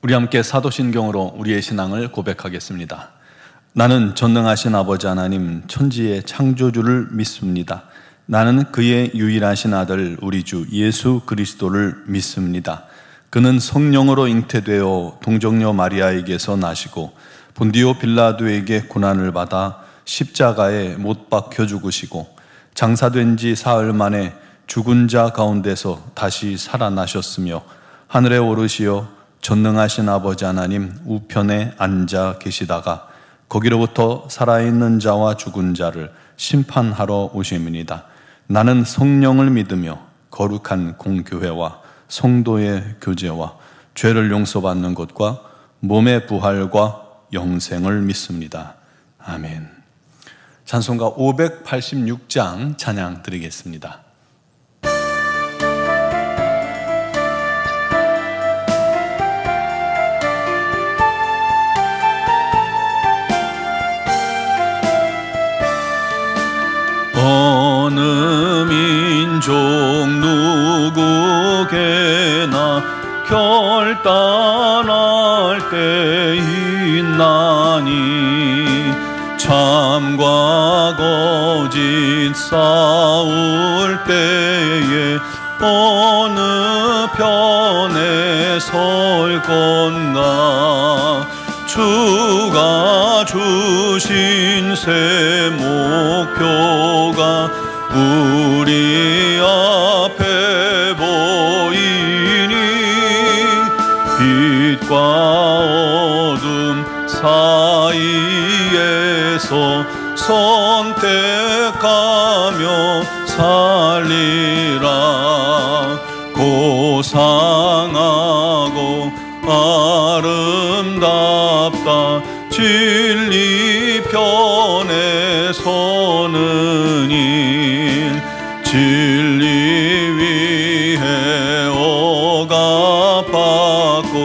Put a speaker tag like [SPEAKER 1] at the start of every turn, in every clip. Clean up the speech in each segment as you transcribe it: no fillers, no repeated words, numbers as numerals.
[SPEAKER 1] 우리 함께 사도신경으로 우리의 신앙을 고백하겠습니다. 나는 전능하신 아버지 하나님 천지의 창조주를 믿습니다. 나는 그의 유일하신 아들 우리 주 예수 그리스도를 믿습니다. 그는 성령으로 잉태되어 동정녀 마리아에게서 나시고 본디오 빌라도에게 고난을 받아 십자가에 못 박혀 죽으시고 장사된 지 사흘 만에 죽은 자 가운데서 다시 살아나셨으며 하늘에 오르시어 전능하신 아버지 하나님 우편에 앉아 계시다가 거기로부터 살아있는 자와 죽은 자를 심판하러 오심이니이다. 나는 성령을 믿으며 거룩한 공교회와 성도의 교제와 죄를 용서받는 것과 몸의 부활과 영생을 믿습니다. 아멘. 찬송가 586장 찬양 드리겠습니다.
[SPEAKER 2] 어느 민족 누구게나 결단할 때 있나니 참과 거짓 싸울 때에 어느 편에 설 건가 주가 주신 새 목표가 우리 앞에 보이니 빛과 어둠 사이에서 선택하며 살리라. 고상하고 아름답다 진리 편에 서는 일 진리 위해 억압받고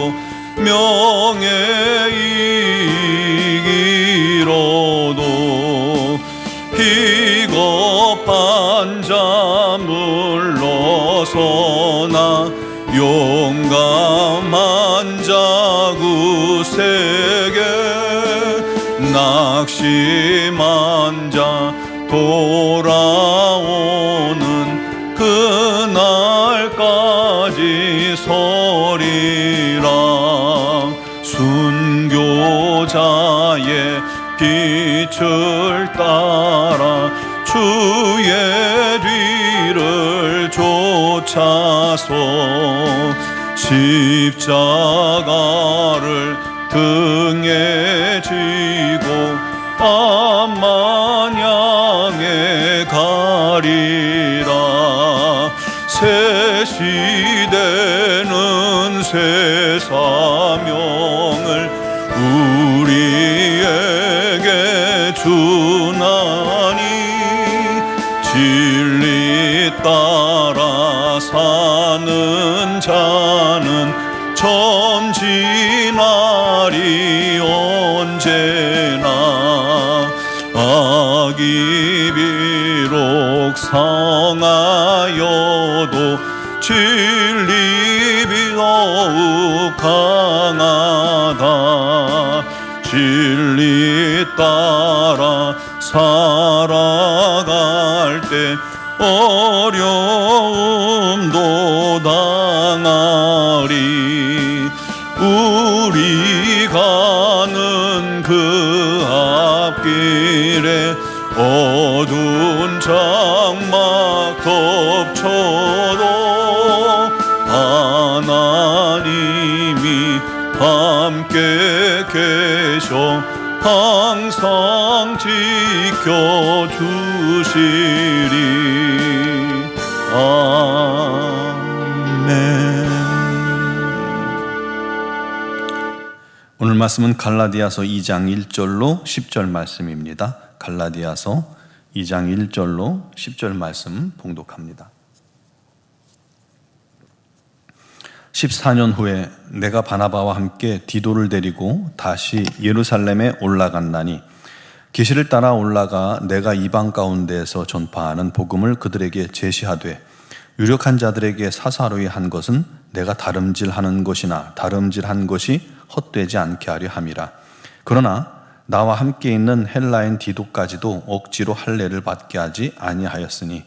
[SPEAKER 2] 명예이기로도 비겁한 자 물러서나 용감한 자 굳세게 낙심한 자 돌아오는 그날까지 서리라. 순교자의 빛을 따라 주의 뒤를 쫓아서 십자가를 등에 지고 앞만 향해 가리라. 새 시대는 새 사명을 우리에게 주나니 진리 따라 사는 자는 전진하리 언제나. 악이 비록 성하여도 진리 더욱 강하다. 진리 따라 살아갈 때 어려움도 당하리. 우리 가는 그 앞길에 어두운 장막 덮쳐도 하나님이 함께 계셔 항상 지켜주시리. 아멘.
[SPEAKER 1] 오늘 말씀은 갈라디아서 2장 1절로 10절 말씀입니다. 갈라디아서 2장 1절로 10절 말씀 봉독합니다. 14년 후에 내가 바나바와 함께 디도를 데리고 다시 예루살렘에 올라갔나니 계시를 따라 올라가 내가 이방 가운데에서 전파하는 복음을 그들에게 제시하되 유력한 자들에게 사사로이 한 것은 내가 다름질하는 것이나 다름질한 것이 헛되지 않게 하려 함이라. 그러나 나와 함께 있는 헬라인 디도까지도 억지로 할례를 받게 하지 아니하였으니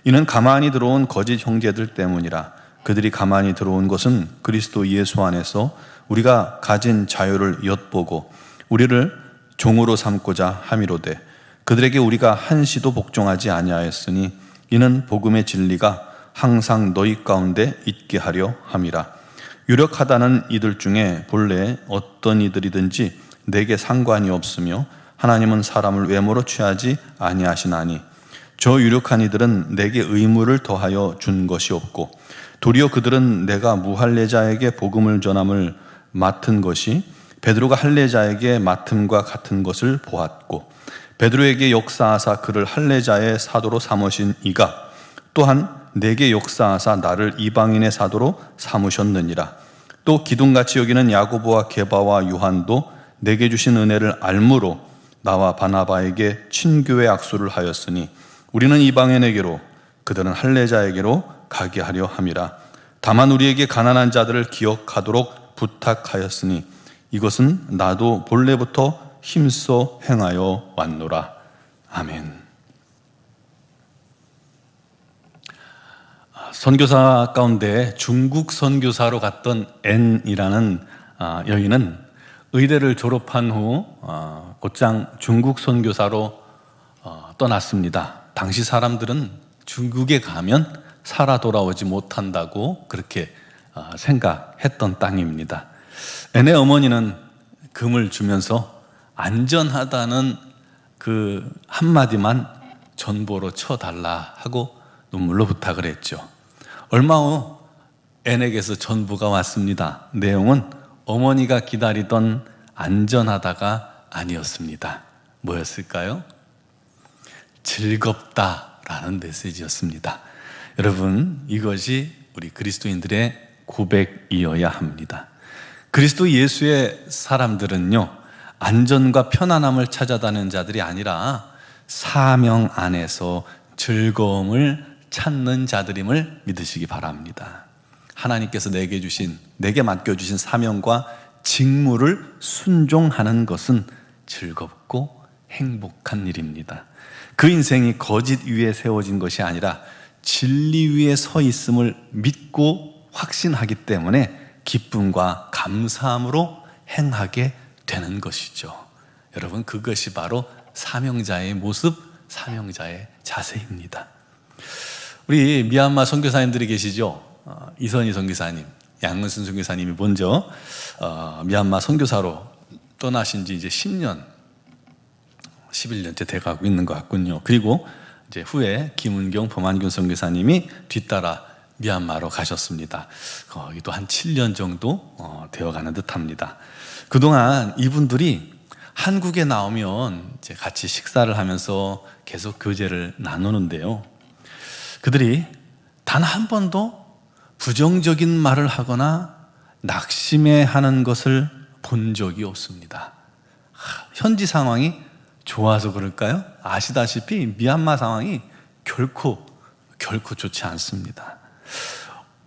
[SPEAKER 1] 이는 가만히 들어온 거짓 형제들 때문이라. 그들이 가만히 들어온 것은 그리스도 예수 안에서 우리가 가진 자유를 엿보고 우리를 종으로 삼고자 함이로되 그들에게 우리가 한시도 복종하지 아니하였으니 이는 복음의 진리가 항상 너희 가운데 있게 하려 함이라. 유력하다는 이들 중에 본래 어떤 이들이든지 내게 상관이 없으며 하나님은 사람을 외모로 취하지 아니하시나니 저 유력한 이들은 내게 의무를 더하여 준 것이 없고 도리어 그들은 내가 무할례자에게 복음을 전함을 맡은 것이 베드로가 할례자에게 맡음과 같은 것을 보았고 베드로에게 역사하사 그를 할례자의 사도로 삼으신 이가 또한 내게 역사하사 나를 이방인의 사도로 삼으셨느니라. 또 기둥같이 여기는 야고보와 게바와 요한도 내게 주신 은혜를 알므로 나와 바나바에게 친교의 악수를 하였으니 우리는 이방인에게로 그들은 할례자에게로 가게 하려 함이라. 다만 우리에게 가난한 자들을 기억하도록 부탁하였으니 이것은 나도 본래부터 힘써 행하여 왔노라. 아멘. 선교사 가운데 중국 선교사로 갔던 N이라는 여인은 의대를 졸업한 후 곧장 중국 선교사로 떠났습니다. 당시 사람들은 중국에 가면 살아 돌아오지 못한다고 그렇게 생각했던 땅입니다. N의 어머니는 금을 주면서 안전하다는 그 한마디만 전보로 쳐달라 하고 눈물로 부탁을 했죠. 얼마 후 N에게서 전부가 왔습니다. 내용은 어머니가 기다리던 안전하다가 아니었습니다. 뭐였을까요? 즐겁다라는 메시지였습니다. 여러분, 이것이 우리 그리스도인들의 고백이어야 합니다. 그리스도 예수의 사람들은요, 안전과 편안함을 찾아다니는 자들이 아니라 사명 안에서 즐거움을 찾는 자들임을 믿으시기 바랍니다. 하나님께서 내게 맡겨주신 사명과 직무를 순종하는 것은 즐겁고 행복한 일입니다. 그 인생이 거짓 위에 세워진 것이 아니라 진리 위에 서 있음을 믿고 확신하기 때문에 기쁨과 감사함으로 행하게 되는 것이죠. 여러분, 그것이 바로 사명자의 모습, 사명자의 자세입니다. 우리 미얀마 선교사님들이 계시죠? 이선희 선교사님, 양은순 선교사님이 먼저 미얀마 선교사로 떠나신 지 이제 10년, 11년째 돼가고 있는 것 같군요. 그리고 이제 후에 김은경, 범한균 선교사님이 뒤따라 미얀마로 가셨습니다. 거기도 한 7년 정도 되어가는 듯합니다. 그동안 이분들이 한국에 나오면 이제 같이 식사를 하면서 계속 교제를 나누는데요. 그들이 단 한 번도 부정적인 말을 하거나 낙심해하는 것을 본 적이 없습니다. 현지 상황이 좋아서 그럴까요? 아시다시피 미얀마 상황이 결코 좋지 않습니다.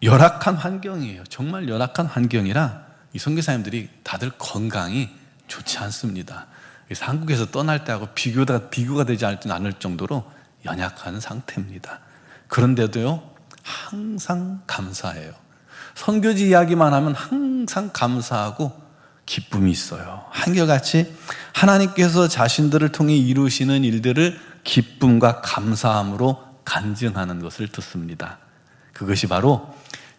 [SPEAKER 1] 열악한 환경이에요. 정말 열악한 환경이라 이 선교사님들이 다들 건강이 좋지 않습니다. 그래서 한국에서 떠날 때하고 비교가 되지 않을 정도로 연약한 상태입니다. 그런데도요, 항상 감사해요. 선교지 이야기만 하면 항상 감사하고 기쁨이 있어요. 한결같이 하나님께서 자신들을 통해 이루시는 일들을 기쁨과 감사함으로 간증하는 것을 듣습니다. 그것이 바로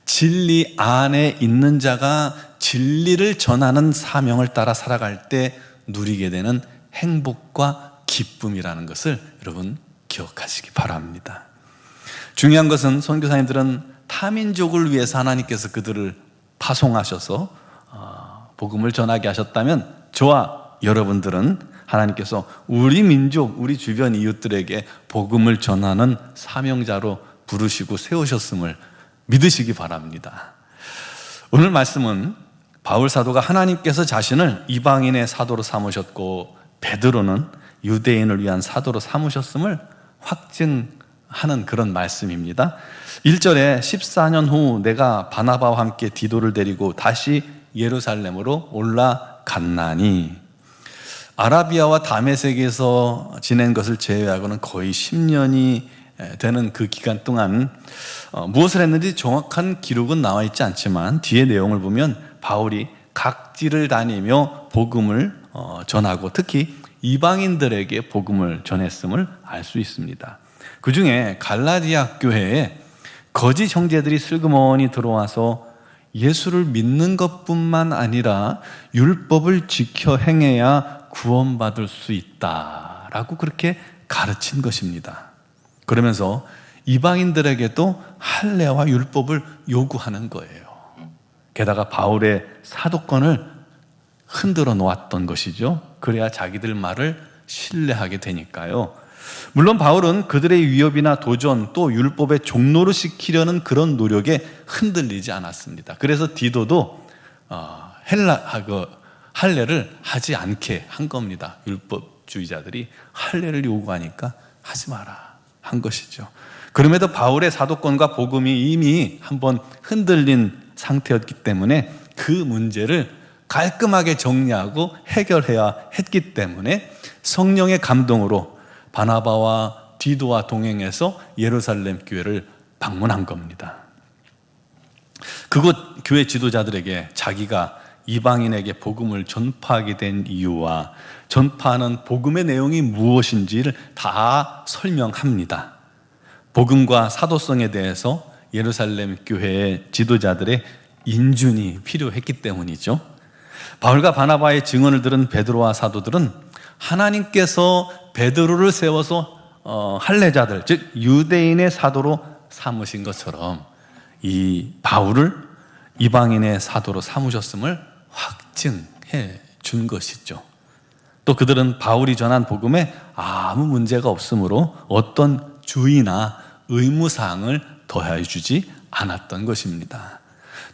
[SPEAKER 1] 진리 안에 있는 자가 진리를 전하는 사명을 따라 살아갈 때 누리게 되는 행복과 기쁨이라는 것을 여러분 기억하시기 바랍니다. 중요한 것은 선교사님들은 타민족을 위해서 하나님께서 그들을 파송하셔서 복음을 전하게 하셨다면 저와 여러분들은 하나님께서 우리 민족, 우리 주변 이웃들에게 복음을 전하는 사명자로 부르시고 세우셨음을 믿으시기 바랍니다. 오늘 말씀은 바울 사도가 하나님께서 자신을 이방인의 사도로 삼으셨고 베드로는 유대인을 위한 사도로 삼으셨음을 확증하는 하는 그런 말씀입니다. 1절에 14년 후 내가 바나바와 함께 디도를 데리고 다시 예루살렘으로 올라갔나니, 아라비아와 다메섹에서 지낸 것을 제외하고는 거의 10년이 되는 그 기간 동안 무엇을 했는지 정확한 기록은 나와 있지 않지만 뒤에 내용을 보면 바울이 각지를 다니며 복음을 전하고 특히 이방인들에게 복음을 전했음을 알 수 있습니다. 그 중에 갈라디아 교회에 거짓 형제들이 슬그머니 들어와서 예수를 믿는 것뿐만 아니라 율법을 지켜 행해야 구원받을 수 있다라고 그렇게 가르친 것입니다. 그러면서 이방인들에게도 할례와 율법을 요구하는 거예요. 게다가 바울의 사도권을 흔들어 놓았던 것이죠. 그래야 자기들 말을 신뢰하게 되니까요. 물론 바울은 그들의 위협이나 도전 또 율법의 종로로 시키려는 그런 노력에 흔들리지 않았습니다. 그래서 디도도 할례를 하지 않게 한 겁니다. 율법주의자들이 할례를 요구하니까 하지 마라 한 것이죠. 그럼에도 바울의 사도권과 복음이 이미 한번 흔들린 상태였기 때문에 그 문제를 깔끔하게 정리하고 해결해야 했기 때문에 성령의 감동으로 바나바와 디도와 동행해서 예루살렘 교회를 방문한 겁니다. 그곳 교회 지도자들에게 자기가 이방인에게 복음을 전파하게 된 이유와 전파하는 복음의 내용이 무엇인지를 다 설명합니다. 복음과 사도성에 대해서 예루살렘 교회의 지도자들의 인준이 필요했기 때문이죠. 바울과 바나바의 증언을 들은 베드로와 사도들은 하나님께서 베드로를 세워서 할례자들, 즉 유대인의 사도로 삼으신 것처럼 이 바울을 이방인의 사도로 삼으셨음을 확증해 준 것이죠. 또 그들은 바울이 전한 복음에 아무 문제가 없으므로 어떤 주의나 의무사항을 더해 주지 않았던 것입니다.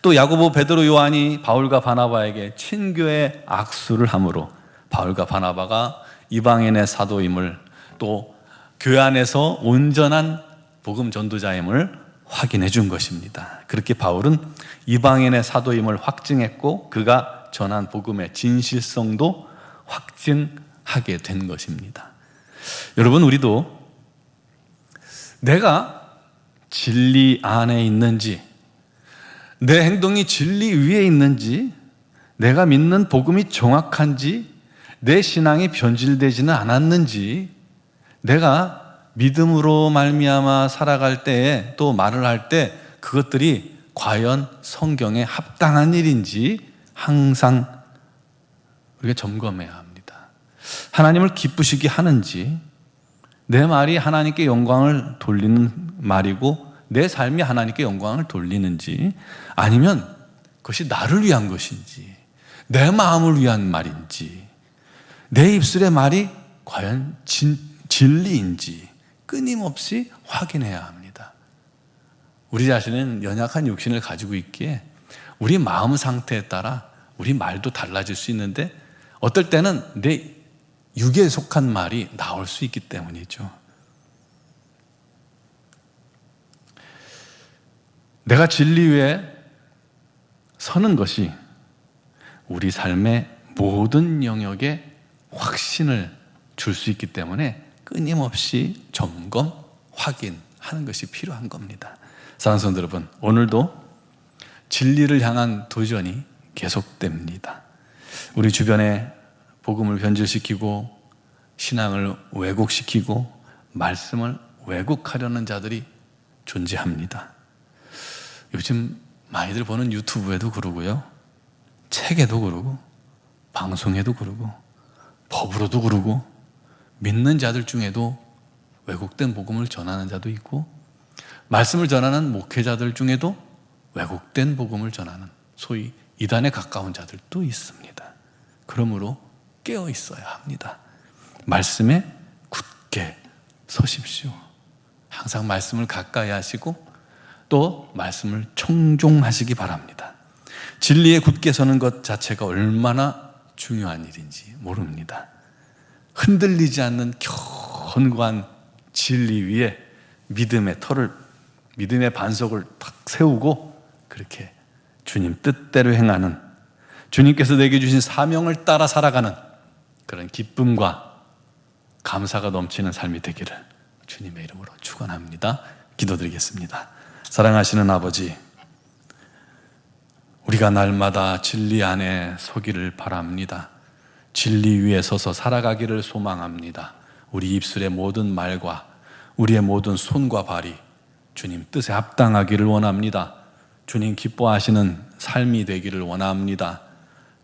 [SPEAKER 1] 또 야고보, 베드로, 요한이 바울과 바나바에게 친교의 악수를 함으로 바울과 바나바가 이방인의 사도임을, 또 교회 안에서 온전한 복음 전도자임을 확인해 준 것입니다. 그렇게 바울은 이방인의 사도임을 확증했고 그가 전한 복음의 진실성도 확증하게 된 것입니다. 여러분, 우리도 내가 진리 안에 있는지, 내 행동이 진리 위에 있는지, 내가 믿는 복음이 정확한지, 내 신앙이 변질되지는 않았는지, 내가 믿음으로 말미암아 살아갈 때에 또 말을 할 때 그것들이 과연 성경에 합당한 일인지 항상 우리가 점검해야 합니다. 하나님을 기쁘시게 하는지, 내 말이 하나님께 영광을 돌리는 말이고 내 삶이 하나님께 영광을 돌리는지, 아니면 그것이 나를 위한 것인지 내 마음을 위한 말인지, 내 입술의 말이 과연 진리인지 끊임없이 확인해야 합니다. 우리 자신은 연약한 육신을 가지고 있기에 우리 마음 상태에 따라 우리 말도 달라질 수 있는데 어떨 때는 내 육에 속한 말이 나올 수 있기 때문이죠. 내가 진리 위에 서는 것이 우리 삶의 모든 영역에 확신을 줄 수 있기 때문에 끊임없이 점검, 확인하는 것이 필요한 겁니다. 사랑하는 성도 여러분, 오늘도 진리를 향한 도전이 계속됩니다. 우리 주변에 복음을 변질시키고 신앙을 왜곡시키고 말씀을 왜곡하려는 자들이 존재합니다. 요즘 많이들 보는 유튜브에도 그러고요, 책에도 그러고 방송에도 그러고 법으로도 그러고, 믿는 자들 중에도 왜곡된 복음을 전하는 자도 있고 말씀을 전하는 목회자들 중에도 왜곡된 복음을 전하는 소위 이단에 가까운 자들도 있습니다. 그러므로 깨어 있어야 합니다. 말씀에 굳게 서십시오. 항상 말씀을 가까이 하시고 또 말씀을 청종하시기 바랍니다. 진리에 굳게 서는 것 자체가 얼마나 중요한 일인지 모릅니다. 흔들리지 않는 견고한 진리 위에 믿음의 터를, 믿음의 반석을 탁 세우고 그렇게 주님 뜻대로 행하는, 주님께서 내게 주신 사명을 따라 살아가는 그런 기쁨과 감사가 넘치는 삶이 되기를 주님의 이름으로 축원합니다. 기도드리겠습니다. 사랑하시는 아버지, 우리가 날마다 진리 안에 서기를 바랍니다. 진리 위에 서서 살아가기를 소망합니다. 우리 입술의 모든 말과 우리의 모든 손과 발이 주님 뜻에 합당하기를 원합니다. 주님 기뻐하시는 삶이 되기를 원합니다.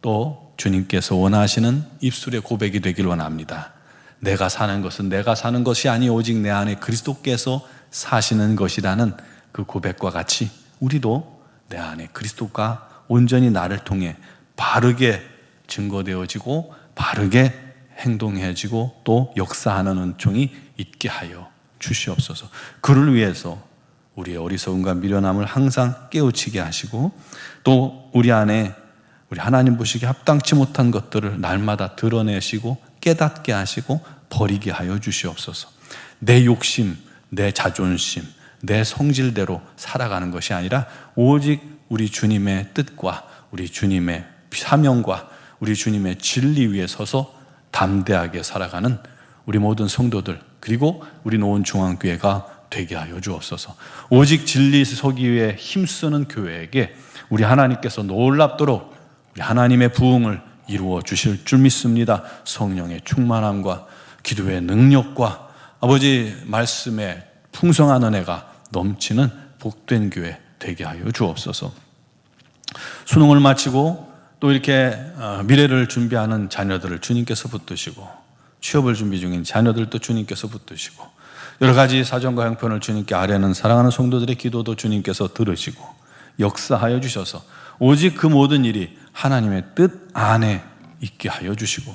[SPEAKER 1] 또 주님께서 원하시는 입술의 고백이 되기를 원합니다. 내가 사는 것은 내가 사는 것이 아니 오직 내 안에 그리스도께서 사시는 것이라는 그 고백과 같이 우리도 내 안에 그리스도가 온전히 나를 통해 바르게 증거되어지고 바르게 행동해지고 또 역사하는 은총이 있게 하여 주시옵소서. 그를 위해서 우리의 어리석음과 미련함을 항상 깨우치게 하시고 또 우리 안에 우리 하나님 보시기에 합당치 못한 것들을 날마다 드러내시고 깨닫게 하시고 버리게 하여 주시옵소서. 내 욕심, 내 자존심, 내 성질대로 살아가는 것이 아니라 오직 우리 주님의 뜻과 우리 주님의 사명과 우리 주님의 진리 위에 서서 담대하게 살아가는 우리 모든 성도들 그리고 우리 노원중앙교회가 되게 하여 주옵소서. 오직 진리 서기 위해 힘쓰는 교회에게 우리 하나님께서 놀랍도록 우리 하나님의 부흥을 이루어 주실 줄 믿습니다. 성령의 충만함과 기도의 능력과 아버지 말씀의 풍성한 은혜가 넘치는 복된 교회 되게 하여 주옵소서. 수능을 마치고 또 이렇게 미래를 준비하는 자녀들을 주님께서 붙드시고 취업을 준비 중인 자녀들도 주님께서 붙드시고 여러 가지 사정과 형편을 주님께 아뢰는 사랑하는 성도들의 기도도 주님께서 들으시고 역사하여 주셔서 오직 그 모든 일이 하나님의 뜻 안에 있게 하여 주시고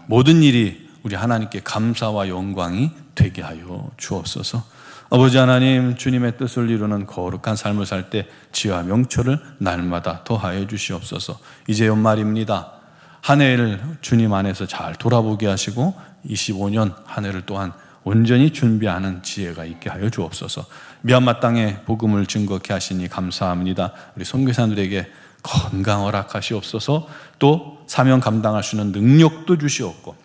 [SPEAKER 1] 모든 일이 우리 하나님께 감사와 영광이 되게 하여 주옵소서. 아버지 하나님, 주님의 뜻을 이루는 거룩한 삶을 살 때 지혜와 명철을 날마다 더하여 주시옵소서. 이제 연말입니다. 한 해를 주님 안에서 잘 돌아보게 하시고 25년 한 해를 또한 온전히 준비하는 지혜가 있게 하여 주옵소서. 미얀마 땅에 복음을 증거케 하시니 감사합니다. 우리 선교사들에게 건강 허락하시옵소서. 또 사명 감당할 수 있는 능력도 주시옵고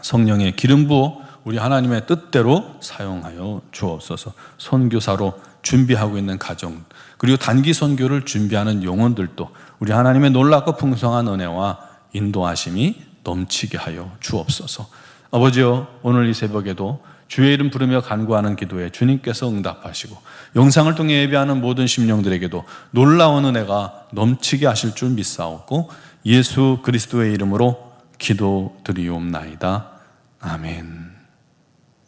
[SPEAKER 1] 성령의 기름 부어 우리 하나님의 뜻대로 사용하여 주옵소서. 선교사로 준비하고 있는 가정 그리고 단기 선교를 준비하는 영혼들도 우리 하나님의 놀랍고 풍성한 은혜와 인도하심이 넘치게 하여 주옵소서. 아버지여, 오늘 이 새벽에도 주의 이름 부르며 간구하는 기도에 주님께서 응답하시고 영상을 통해 예배하는 모든 심령들에게도 놀라운 은혜가 넘치게 하실 줄 믿사옵고 예수 그리스도의 이름으로 기도드리옵나이다. 아멘.